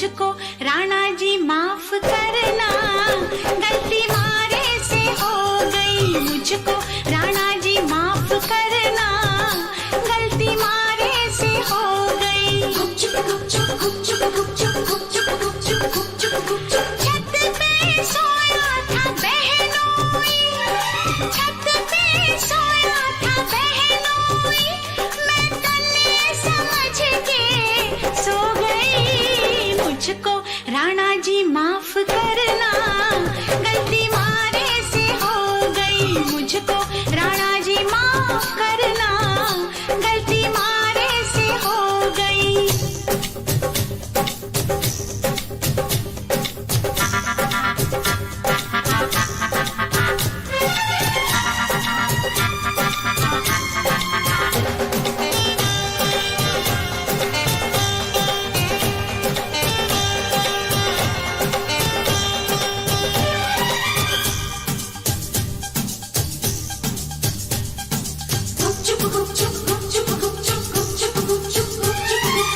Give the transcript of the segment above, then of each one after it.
मुझको राणा जी माफ करना, गलती मारे से हो गई। मुझको राणा जी माफ करना, गलती मारे से हो गई। गुपचुप गुपचुप गुपचुप गुपचुप गुपचुप गुपचुप गुपचुप गुपचुप। छत पे सोया था बहनोई, छत पे सोया था बहनोई, मैं तन्ने समझ के सो गई। मुझको राणा जी माफ करना, गलती मारे से हो गई। मुझको राणा जी माफ करना, गलती मारे से हो गई।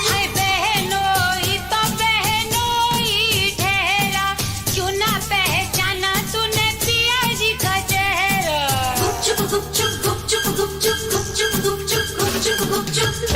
हाय बहनोई तो बहनोई ठहरा, क्यों ना पहचाना तूने पिया जी का चेहरा। गुपचुप गुपचुप गुपचुप गुपचुप गुपचुप गुपचुप गुपचुप गुपचुप।